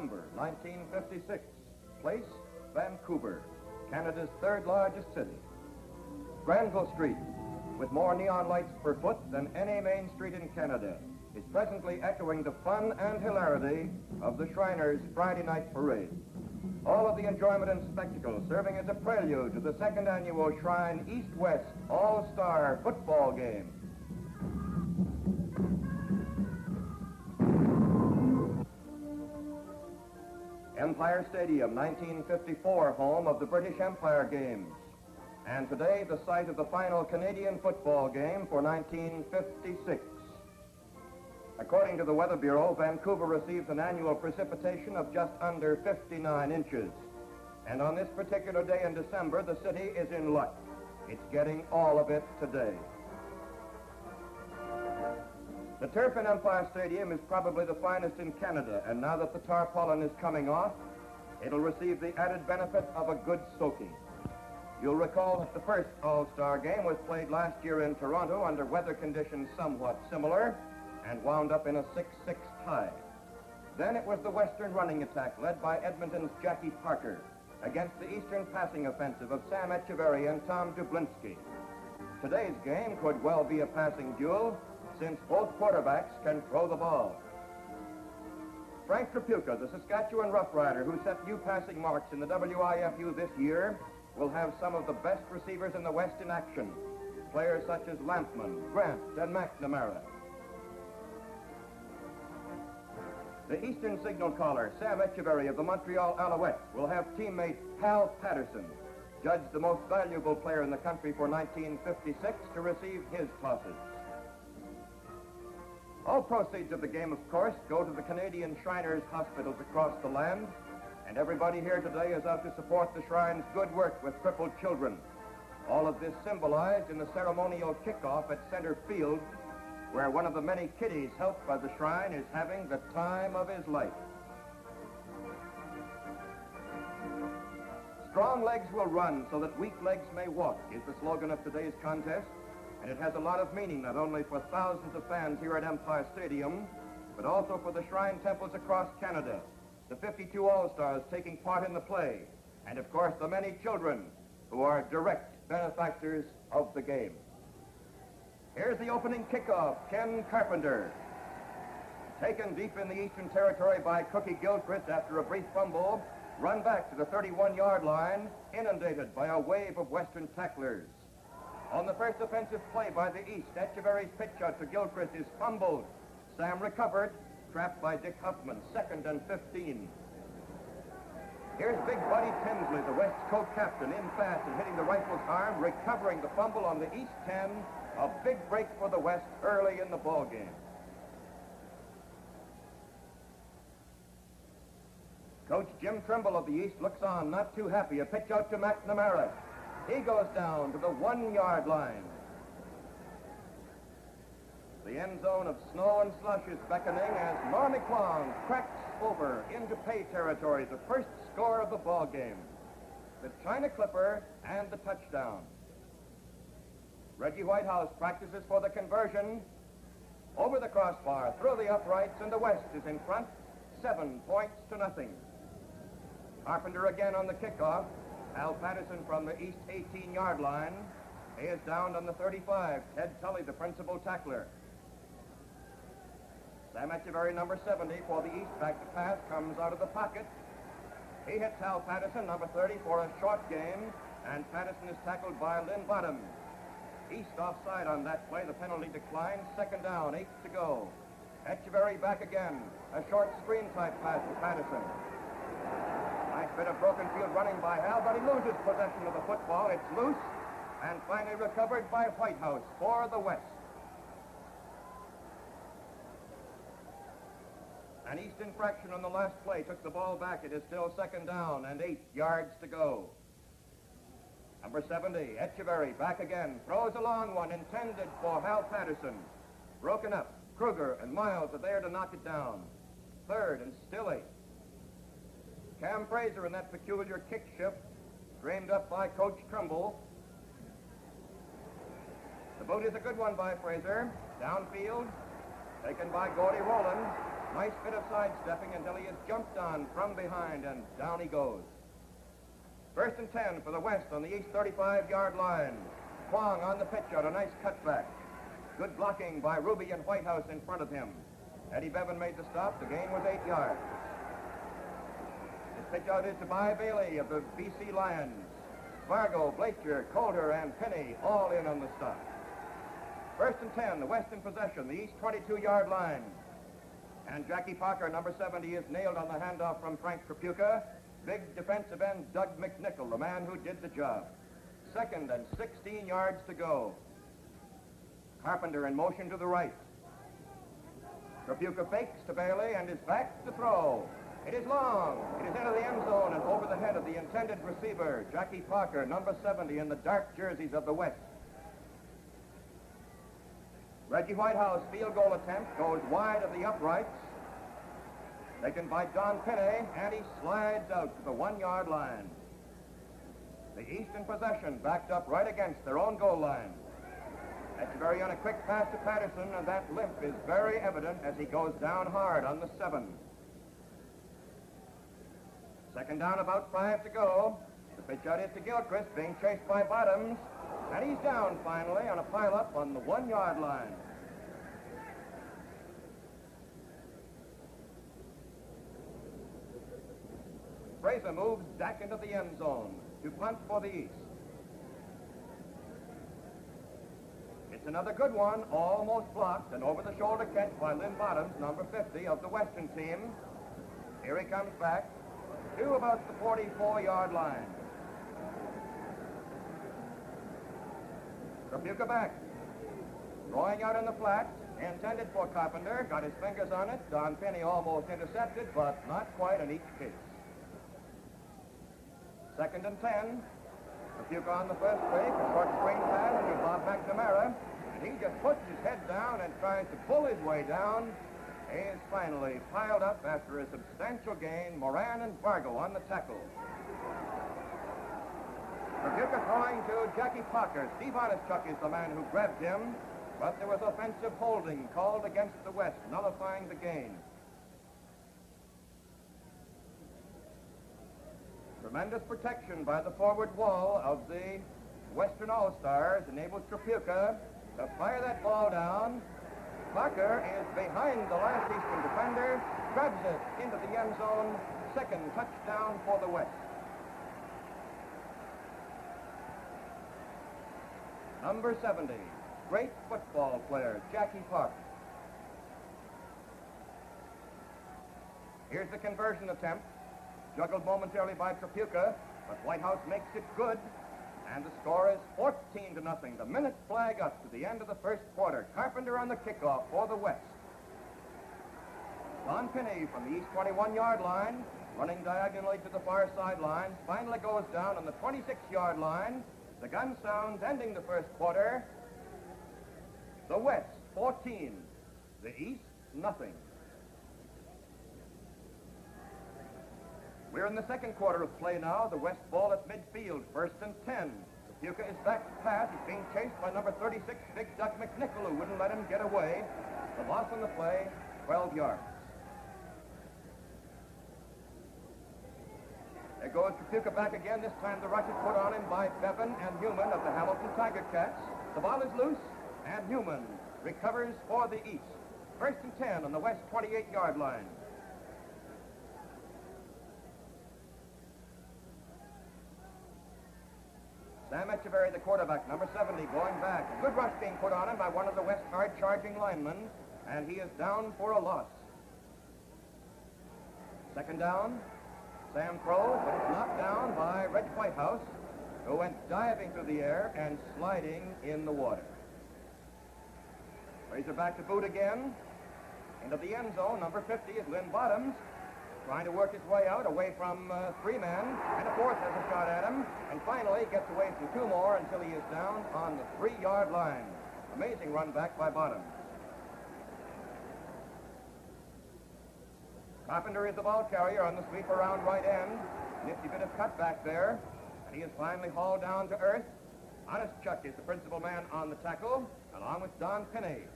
December 1956. Place, Vancouver, Canada's third largest city. Granville Street, with more neon lights per foot than any main street in Canada, is presently echoing the fun and hilarity of the Shriners' Friday night parade. All of the enjoyment and spectacle serving as a prelude to the second annual Shrine East-West All-Star Football Game. Empire Stadium, 1954, home of the British Empire Games, and today the site of the final Canadian football game for 1956. According to the Weather Bureau, Vancouver receives an annual precipitation of just under 59 inches. And on this particular day in December, the city is in luck. It's getting all of it today. The turf in Empire Stadium is probably the finest in Canada, and now that the tarpaulin is coming off, it'll receive the added benefit of a good soaking. You'll recall that the first All-Star game was played last year in Toronto under weather conditions somewhat similar, and wound up in a 6-6 tie. Then it was the Western running attack led by Edmonton's Jackie Parker against the Eastern passing offensive of Sam Etcheverry and Tom Dublinsky. Today's game could well be a passing duel, since both quarterbacks can throw the ball. Frank Trapuka, the Saskatchewan Roughrider who set new passing marks in the WIFU this year, will have some of the best receivers in the West in action, players such as Lampman, Grant, and McNamara. The Eastern signal caller, Sam Etcheverry of the Montreal Alouettes, will have teammate Hal Patterson, judged the most valuable player in the country for 1956, to receive his tosses. All proceeds of the game, of course, go to the Canadian Shriners hospitals across the land, and everybody here today is out to support the Shrine's good work with crippled children. All of this symbolized in the ceremonial kickoff at center field, where one of the many kiddies helped by the Shrine is having the time of his life. Strong legs will run so that weak legs may walk is the slogan of today's contest, and it has a lot of meaning not only for thousands of fans here at Empire Stadium, but also for the Shrine temples across Canada, the 52 All-Stars taking part in the play, and of course the many children who are direct benefactors of the game. Here's the opening kickoff, Ken Carpenter. Taken deep in the Eastern Territory by Cookie Gilchrist after a brief fumble, run back to the 31-yard line, inundated by a wave of Western tacklers. On the first offensive play by the East, Etcheverry's pitch out to Gilchrist is fumbled. Sam recovered, trapped by Dick Huffman, 2nd and 15. Here's Big Buddy Tinsley, the West's co-captain, in fast and hitting the rifle's arm, recovering the fumble on the East 10. A big break for the West early in the ball game. Coach Jim Trimble of the East looks on, not too happy. A pitch out to McNamara. He goes down to the 1-yard line. The end zone of snow and slush is beckoning as Normie Klong cracks over into pay territory, the first score of the ball game. The China Clipper and the touchdown. Reggie Whitehouse practices for the conversion. Over the crossbar, through the uprights, and the West is in front, 7 points to nothing. Carpenter again on the kickoff. Al Patterson from the East 18-yard line. He is downed on the 35. Ted Tully, the principal tackler. Sam Etcheverry, number 70, for the East back to pass, comes out of the pocket. He hits Al Patterson, number 30, for a short gain, and Patterson is tackled by Lynn Bottom. East offside on that play. The penalty declines. 2nd down, 8 to go. Etcheverry back again. A short screen-type pass to Patterson. Nice bit of broken field running by Hal, but he loses possession of the football. It's loose, and finally recovered by Whitehouse for the West. An East infraction on the last play took the ball back. It is still 2nd down and 8 yards to go. Number 70, Etcheverry, back again, throws a long one intended for Hal Patterson. Broken up. Kruger and Miles are there to knock it down. 3rd and still 8. Cam Fraser in that peculiar kick shift, dreamed up by Coach Trimble. The boot is a good one by Fraser. Downfield, taken by Gordy Rowland. Nice bit of sidestepping until he is jumped on from behind, and down he goes. 1st and 10 for the West on the East 35-yard line. Kwong on the pitch out, a nice cutback. Good blocking by Ruby and Whitehouse in front of him. Eddie Bevan made the stop. The gain was 8 yards. His pitch out is to By Bailey of the BC Lions. Fargo, Blacher, Coulter, and Penny all in on the stop. 1st and 10, the West in possession, the East 22-yard line. And Jackie Parker, number 70, is nailed on the handoff from Frank Trapuka. Big defensive end Doug McNichol, the man who did the job. 2nd and 16 yards to go. Carpenter in motion to the right. Trapuka fakes to Bailey and is back to throw. It is long. It is into the end zone and over the head of the intended receiver, Jackie Parker, number 70, in the dark jerseys of the West. Reggie Whitehouse field goal attempt goes wide of the uprights. Taken by Don Pinney, and he slides out to the 1-yard line. The East in possession, backed up right against their own goal line. Echeverry on a quick pass to Patterson, and that limp is very evident as he goes down hard on the 7. 2nd down, about 5 to go. The pitch out is to Gilchrist, being chased by Bottoms, and he's down finally on a pile-up on the 1-yard line. Fraser moves back into the end zone to punt for the East. It's another good one, almost blocked, and over-the-shoulder catch by Lynn Bottoms, number 50 of the Western team. Here he comes back to about the 44-yard line. Trapuka back. Throwing out in the flat, intended for Carpenter, got his fingers on it. Don Penny almost intercepted, but not quite in each case. 2nd and 10. Trapuka on the first fake, a short screen pass to Bob McNamara. And he just puts his head down and tries to pull his way down. He is finally piled up after a substantial gain. Moran and Fargo on the tackle. Trapuka throwing to Jackie Parker. Steve Honestchuk is the man who grabbed him, but there was offensive holding called against the West, nullifying the gain. Tremendous protection by the forward wall of the Western All-Stars enables Trapuka to fire that ball down. Parker is behind the last Eastern defender, grabs it into the end zone. 2nd touchdown for the West. Number 70, great football player, Jackie Parker. Here's the conversion attempt. Juggled momentarily by Trapuka, but Whitehouse makes it good, and the score is 14-0. The minute flag up to the end of the first quarter. Carpenter on the kickoff for the West. Don Pinney from the East 21-yard line, running diagonally to the far sideline, finally goes down on the 26-yard line. The gun sounds ending the first quarter. The West 14, the East nothing. We're in the second quarter of play now. The West ball at midfield, 1st and 10. Trapuka is back to pass. He's being chased by number 36, Big Doug McNichol, who wouldn't let him get away. The loss on the play, 12 yards. There goes Trapuka back again. This time the rush is put on him by Bevan and Newman of the Hamilton Tiger Cats. The ball is loose, and Newman recovers for the East. 1st and 10 on the West 28-yard line. Sam Echeverry, the quarterback, number 70, going back. A good rush being put on him by one of the West hard-charging linemen, and he is down for a loss. 2nd down. Sam throws, but it's knocked down by Reg Whitehouse, who went diving through the air and sliding in the water. Fraser back to boot again. Into the end zone, number 50 is Lynn Bottoms, trying to work his way out, away from 3 men, and a 4th has a shot at him, and finally gets away from 2 more until he is down on the 3-yard line. Amazing run back by Bottoms. Carpenter is the ball carrier on the sweep around right end. Nifty bit of cutback there, and he is finally hauled down to earth. Honestchuk is the principal man on the tackle, along with Don Pinney.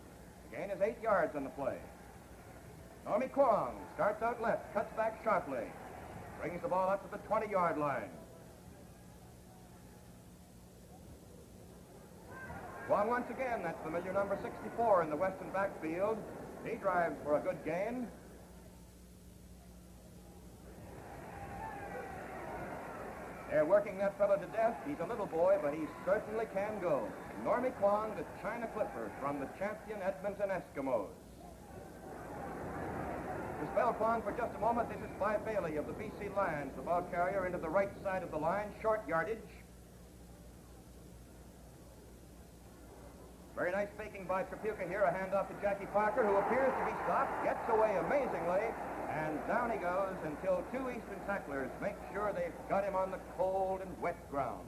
The gain is 8 yards on the play. Normie Kwong starts out left, cuts back sharply, brings the ball up to the 20-yard line. Kwong once again, that's familiar number 64 in the western backfield. He drives for a good gain. They're working that fellow to death. He's a little boy, but he certainly can go. Normie Kwong, the China Clipper from the champion Edmonton Eskimos. To spell Kwong for just a moment, this is Clive Bailey of the BC Lions, the ball carrier into the right side of the line, short yardage. Very nice faking by Trapuka here, a handoff to Jackie Parker, who appears to be stopped, gets away amazingly, and down he goes until two Eastern tacklers make sure they've got him on the cold and wet ground.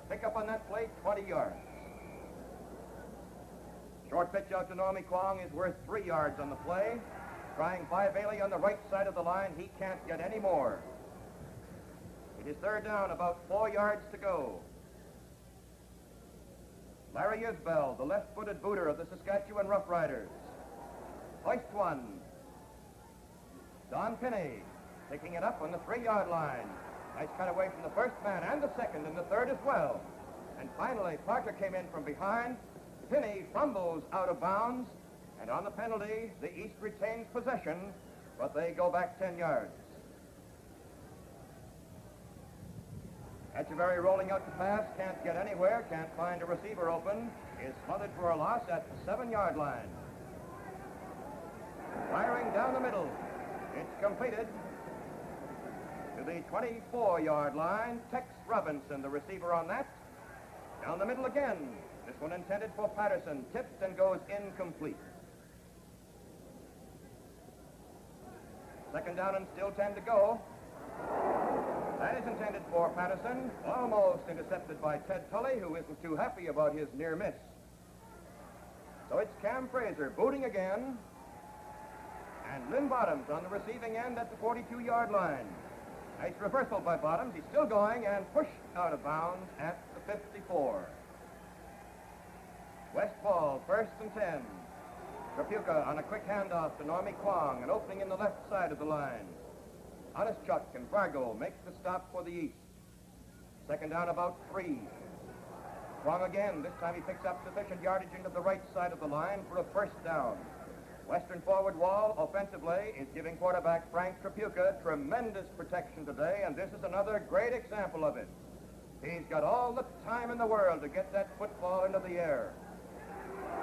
Pick up on that play, 20 yards. Short pitch out to Normie Kwong is worth 3 yards on the play. Trying by Bailey on the right side of the line, he can't get any more. It is third down, about 4 yards to go. Larry Isbell, the left-footed booter of the Saskatchewan Roughriders. Hoist one. Don Pinney picking it up on the 3-yard line. Nice cut away from the first man and the second and the third as well. And finally, Parker came in from behind. Pinney fumbles out of bounds. And on the penalty, the East retains possession, but they go back 10 yards. Etcheverry rolling out to pass, can't get anywhere, can't find a receiver open, is smothered for a loss at the 7-yard line. Firing down the middle. It's completed to the 24-yard line. Tex Robinson, the receiver on that. Down the middle again. This one intended for Patterson, tipped and goes incomplete. Second down and still 10 to go. That is intended for Patterson, almost intercepted by Ted Tully, who isn't too happy about his near miss. So it's Cam Fraser booting again, and Lynn Bottoms on the receiving end at the 42-yard line. Nice reversal by Bottoms. He's still going and pushed out of bounds at the 54. West ball, first and 10. Trapuka on a quick handoff to Normie Kwong, an opening in the left side of the line. Honestchuk and Fargo makes the stop for the East. Second down, about 3. Kwong again. This time he picks up sufficient yardage into the right side of the line for a first down. Western forward wall, offensively, is giving quarterback Frank Trapuka tremendous protection today, and this is another great example of it. He's got all the time in the world to get that football into the air.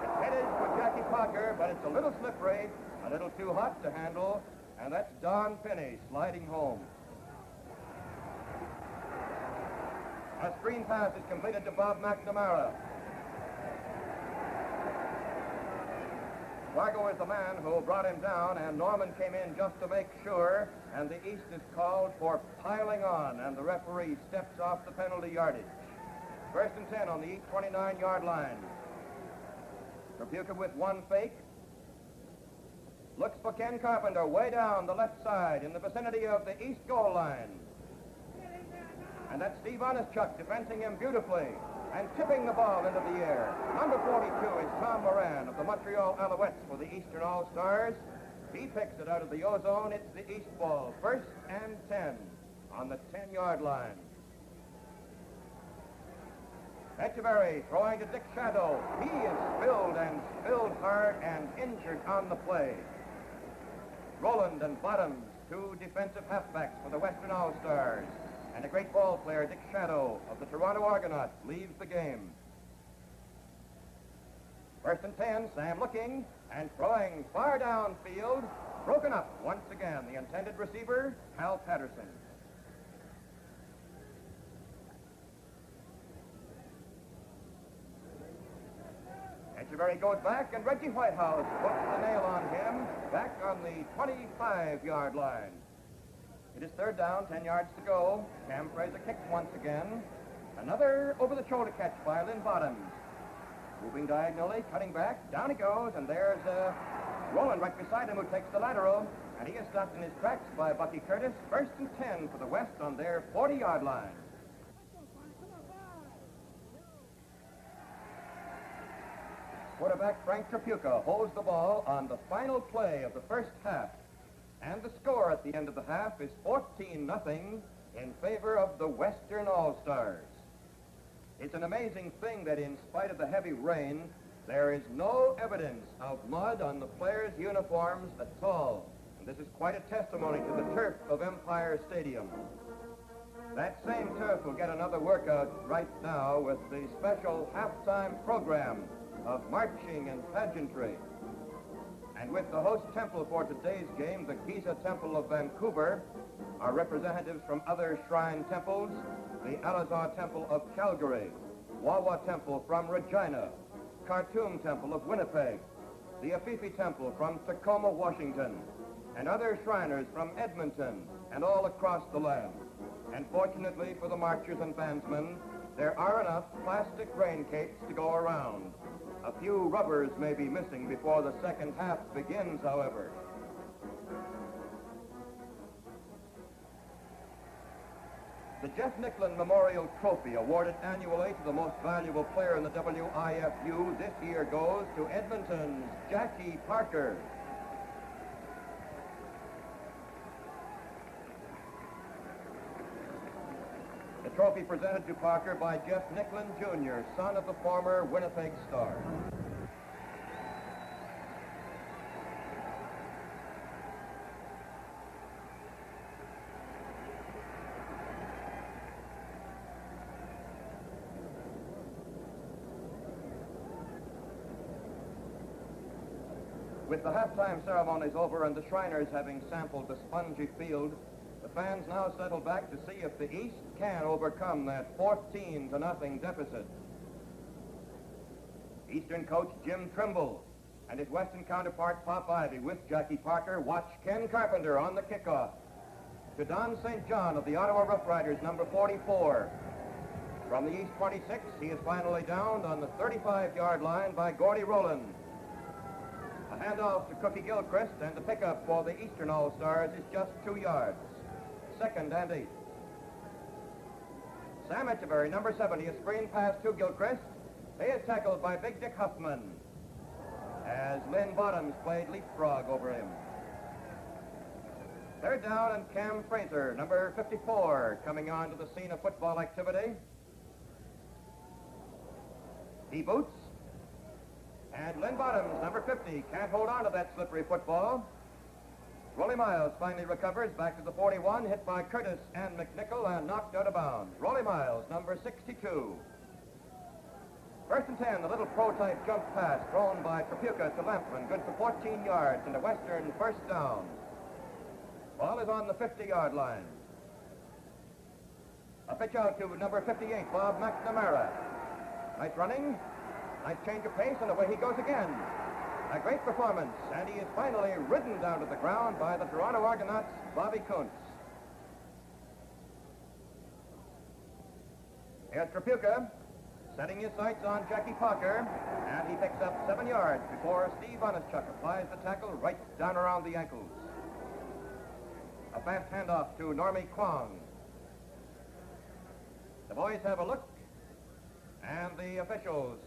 It's headed for Jackie Parker, but it's a little slippery, a little too hot to handle, and that's Don Pinney sliding home. A screen pass is completed to Bob McNamara. Fargo is the man who brought him down, and Norman came in just to make sure, and the East is called for piling on, and the referee steps off the penalty yardage. First and 10 on the East 29-yard line. Trapuka with one fake. Looks for Ken Carpenter way down the left side in the vicinity of the East goal line. And that's Steve Honestchuk defending him beautifully and tipping the ball into the air. Number 42 is Tom Moran of the Montreal Alouettes for the Eastern All-Stars. He picks it out of the ozone. It's the East ball. First and 10 on the 10-yard line. Etcheverry throwing to Dick Shadow. He is spilled hard and injured on the play. Roland and Bottoms, two defensive halfbacks for the Western All-Stars. And a great ball player, Dick Shadow of the Toronto Argonauts, leaves the game. First and 10, Sam looking and throwing far downfield. Broken up once again. The intended receiver, Hal Patterson. Etcheverry goes back, and Reggie Whitehouse puts the nail on him back on the 25-yard line. It is third down, 10 yards to go. Cam Fraser kicks once again. Another over-the-shoulder catch by Lynn Bottoms. Moving diagonally, cutting back, down he goes, and there's Roland right beside him who takes the lateral, and he is stopped in his tracks by Bucky Curtis. First and 10 for the West on their 40-yard line. Quarterback Frank Trapuka holds the ball on the final play of the first half. And the score at the end of the half is 14-0 in favor of the Western All-Stars. It's an amazing thing that in spite of the heavy rain, there is no evidence of mud on the players' uniforms at all. And this is quite a testimony to the turf of Empire Stadium. That same turf will get another workout right now with the special halftime program of marching and pageantry. And with the host temple for today's game, the Giza Temple of Vancouver, are representatives from other shrine temples, the Al-Azhar Temple of Calgary, Wawa Temple from Regina, Khartoum Temple of Winnipeg, the Afifi Temple from Tacoma, Washington, and other Shriners from Edmonton and all across the land. And fortunately for the marchers and bandsmen, there are enough plastic rain capes to go around. A few rubbers may be missing before the second half begins, however. The Jeff Nicklin Memorial Trophy, awarded annually to the most valuable player in the WIFU, this year goes to Edmonton's Jackie Parker. The trophy presented to Parker by Jeff Nicklin Jr., son of the former Winnipeg Star. With the halftime ceremonies over and the Shriners having sampled the spongy field, the fans now settle back to see if the East can overcome that 14-0 deficit. Eastern coach Jim Trimble and his Western counterpart Pop Ivy with Jackie Parker watch Ken Carpenter on the kickoff. To Don St. John of the Ottawa Roughriders, number 44. From the East 26, he is finally downed on the 35-yard line by Gordy Rowland. A handoff to Cookie Gilchrist, and the pickup for the Eastern All-Stars is just 2 yards. 2nd and 8. Sam Etcheverry, number 70, a screen pass to Gilchrist. He is tackled by Big Dick Huffman as Lynn Bottoms played leapfrog over him. 3rd down, and Cam Fraser, number 54, coming on to the scene of football activity. He boots. And Lynn Bottoms, number 50, can't hold on to that slippery football. Rolly Miles finally recovers back to the 41, hit by Curtis and McNichol and knocked out of bounds. Rolly Miles, number 62. 1st and 10, the little pro-type jump pass thrown by Trapuka to Lampman, good for 14 yards and a Western first down. Ball is on the 50-yard line. A pitch out to number 58, Bob McNamara. Nice running. Nice change of pace, and away he goes again. A great performance, and he is finally ridden down to the ground by the Toronto Argonauts' Bobby Kuntz. Here's Trapuka, setting his sights on Jackie Parker, and he picks up 7 yards before Steve Onischuk applies the tackle right down around the ankles. A fast handoff to Normie Kwong. The boys have a look, and the officials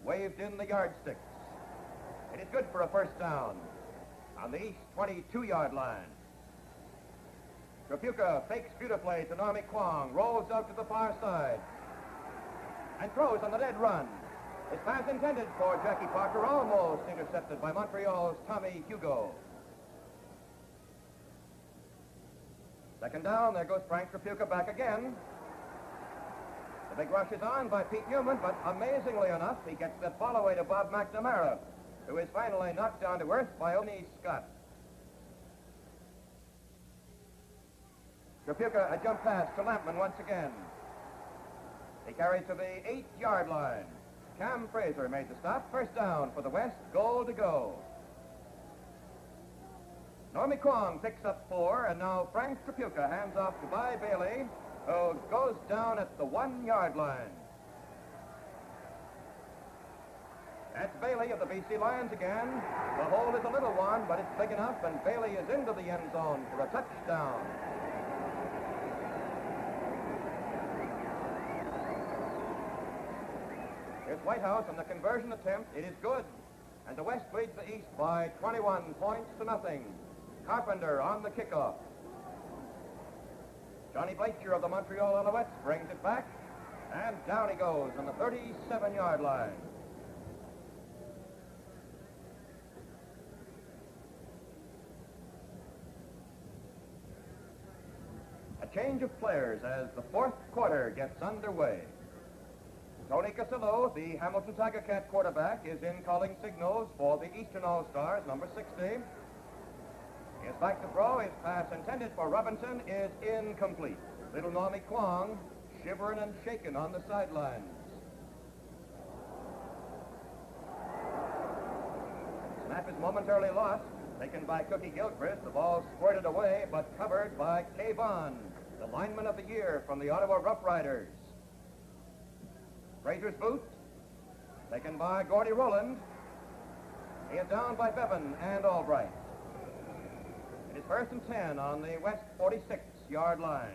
waved in the yardsticks. It is good for a first down on the East 22-yard line. Trapuka fakes beautifully to Normie Kwong, rolls out to the far side, and throws on the dead run. His pass intended for Jackie Parker, almost intercepted by Montreal's Tommy Hugo. 2nd down, there goes Frank Trapuka back again. The big rush is on by Pete Newman, but amazingly enough, he gets that ball away to Bob McNamara, who is finally knocked down to earth by Oni Scott. Trapuka, a jump pass to Lampman once again. He carries to the 8-yard line. Cam Fraser made the stop. 1st down for the West, goal to go. Normie Kwong picks up 4, and now Frank Trapuka hands off to By Bailey, who goes down at the 1-yard line. That's Bailey of the BC Lions again. The hole is a little one, but it's big enough, and Bailey is into the end zone for a touchdown. Here's Whitehouse on the conversion attempt. It is good. And the West leads the East by 21 points to nothing. Carpenter on the kickoff. Johnny Blacher of the Montreal Alouettes brings it back. And down he goes on the 37-yard line. A change of players as the fourth quarter gets underway. Tony Casillo, the Hamilton Tiger Cat quarterback, is in calling signals for the Eastern All-Stars, number 60. He is back to throw. His pass intended for Robinson is incomplete. Little Normie Kwong shivering and shaking on the sidelines. Snap is momentarily lost. Taken by Cookie Gilchrist. The ball squirted away, but covered by Kay Vaughn, the lineman of the year from the Ottawa Roughriders. Fraser's boot, taken by Gordy Rowland. He is down by Bevan and Albright. It is 1st and 10 on the West 46-yard line.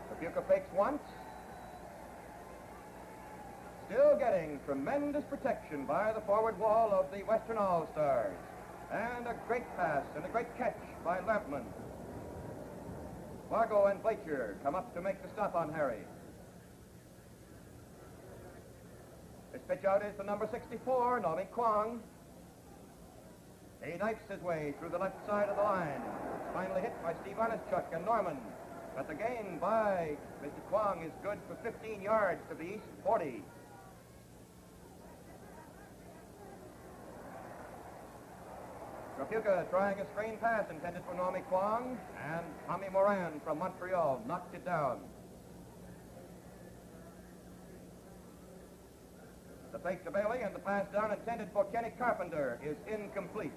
Dubuque fakes once. Still getting tremendous protection by the forward wall of the Western All-Stars. And a great pass and a great catch by Lampman. Fargo and Blacher come up to make the stop on Harry. This pitch out is the number 64, Normie Kwong. He knifes his way through the left side of the line. It's finally hit by Steve Onischuk and Norman. But the gain by Mr. Kwong is good for 15 yards to the East 40. Rapuka trying a screen pass intended for Normie Kwong, and Tommy Moran from Montreal knocked it down. The fake to Bailey and the pass down intended for Kenny Carpenter is incomplete.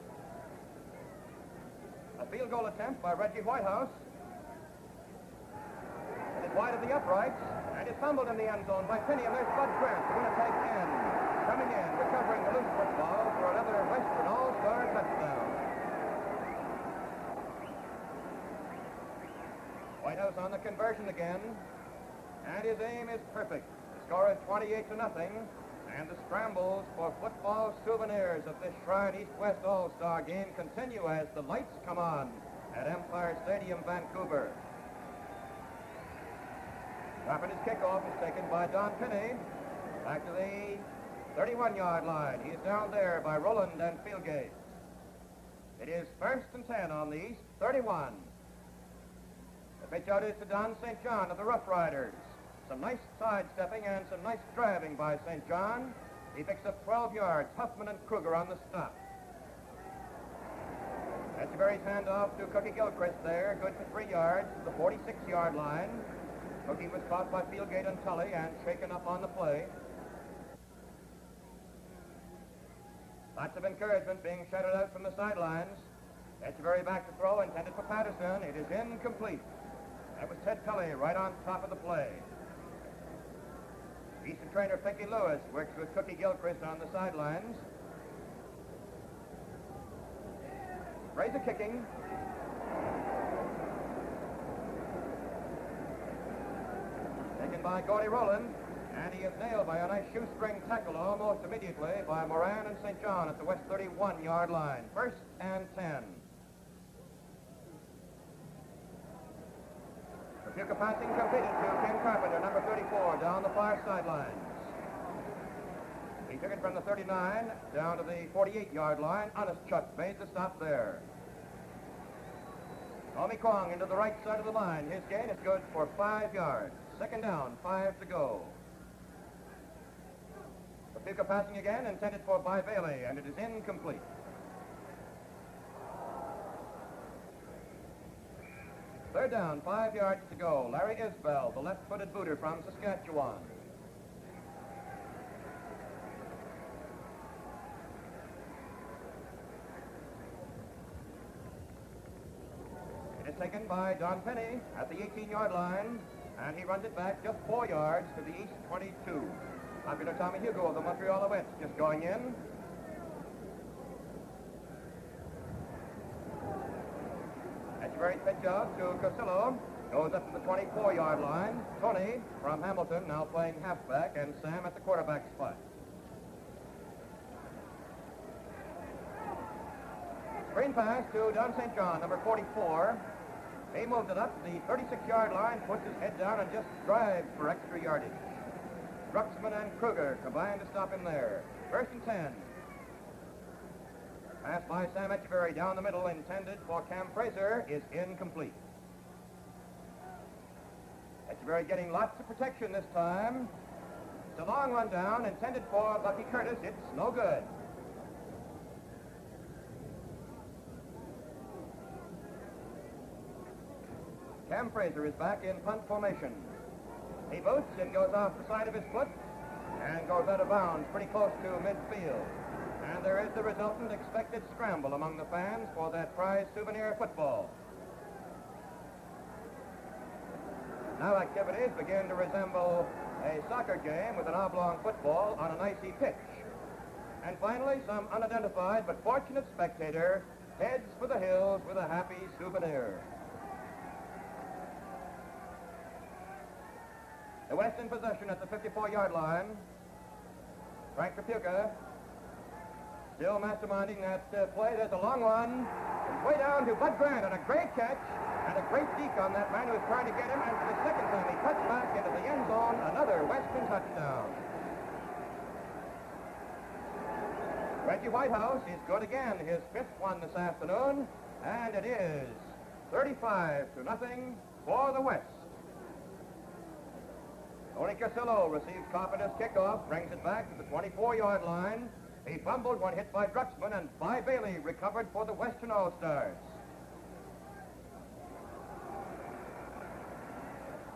A field goal attempt by Reggie Whitehouse. It is wide of the uprights, and is fumbled in the end zone by Penny, and there's Bud Grant, the Winnipeg end, coming in, recovering the loose football for another Western All-Star touchdown. Whitehouse on the conversion again, and his aim is perfect. The score is 28-0, and the scrambles for football souvenirs of this Shrine East-West All-Star game continue as the lights come on at Empire Stadium, Vancouver. Carpenter's kickoff is taken by Don Penny. Back to the 31-yard line. He is down there by Rowland and Fieldgate. It is 1st and 10 on the East 31. The pitch out is to Don St. John of the Rough Riders. Some nice sidestepping and some nice driving by St. John. He picks up 12 yards. Huffman and Kruger on the stop. Echeverry's handoff to Cookie Gilchrist there. Good for 3 yards to the 46-yard line. Cookie was caught by Fieldgate and Tully and shaken up on the play. Lots of encouragement being shouted out from the sidelines. Echeverry back to throw, intended for Patterson. It is incomplete. That was Ted Tully right on top of the play. Eastern trainer Pinky Lewis works with Cookie Gilchrist on the sidelines. Fraser kicking. Taken by Gordy Rowland, and he is nailed by a nice shoestring tackle almost immediately by Moran and St. John at the West 31-yard line. 1st and 10. Rapuka passing completed to Ken Carpenter, number 34, down the far sidelines. He took it from the 39 down to the 48-yard line. Onischuk made the stop there. Normie Kwong into the right side of the line. His gain is good for 5 yards. 2nd down, 5 to go. Rapuka passing again, intended for by Bailey, and it is incomplete. Third down, 5 yards to go. Larry Isbell, the left-footed booter from Saskatchewan. It is taken by Don Penny at the 18-yard line, and he runs it back just 4 yards to the East 22. Popular Tommy Hugo of the Montreal Alouettes just going in. Echeverry's pitch out to Casillo, Goes up to the 24-yard line. Tony from Hamilton now playing halfback, and Sam at the quarterback spot. Screen pass to Don St. John, number 44. He moved it up to the 36-yard line, puts his head down, and just drives for extra yardage. Drucksmann and Kruger combined to stop him there. 1st and 10. Pass by Sam Etcheverry down the middle, intended for Cam Fraser, is incomplete. Etcheverry getting lots of protection this time. It's a long run down, intended for Bucky Curtis. It's no good. Cam Fraser is back in punt formation. He boots, it goes off the side of his foot and goes out of bounds pretty close to midfield. And there is the resultant expected scramble among the fans for that prize souvenir football. Now activities begin to resemble a soccer game with an oblong football on an icy pitch. And finally, some unidentified but fortunate spectator heads for the hills with a happy souvenir. The West in possession at the 54-yard line. Frank Rapuka still masterminding that play. There's a long one. It's way down to Bud Grant, and a great catch and a great deke on that man who was trying to get him. And for the second time, he cuts back into the end zone. Another Western touchdown. Reggie Whitehouse is good again. His 5th one this afternoon. And it is 35-0 for the West. Tony Casillo receives Carpenter's kickoff, brings it back to the 24-yard line. He fumbled when hit by Drucksmann, and By Bailey recovered for the Western All-Stars.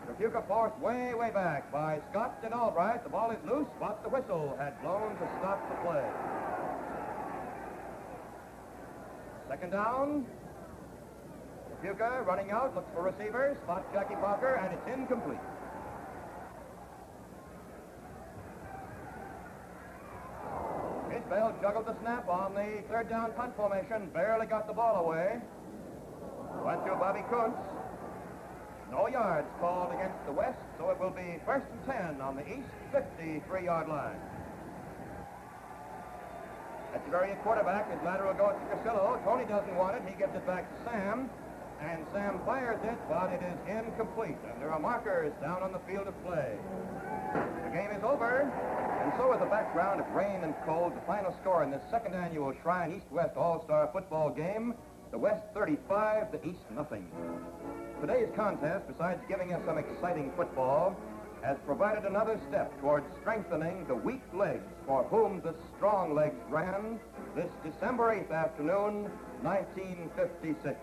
Rapuka forced way back by Scott and Albright. The ball is loose, but the whistle had blown to stop the play. 2nd down. Rapuka running out, looks for receivers, spots Jackie Parker, and it's incomplete. Isbell juggled the snap on the 3rd down punt formation, barely got the ball away. Went to Bobby Kuntz. No yards called against the West, so it will be 1st and 10 on the East 53-yard line. Etcheverry at quarterback. His lateral goes to Casillo. Tony doesn't want it. He gives it back to Sam. And Sam fires it, but it is incomplete. And there are markers down on the field of play. The game is over. And so with the background of rain and cold, the final score in this 2nd annual Shrine East-West All-Star football game, the West 35, the East nothing. Today's contest, besides giving us some exciting football, has provided another step towards strengthening the weak legs for whom the strong legs ran this December 8th afternoon, 1956.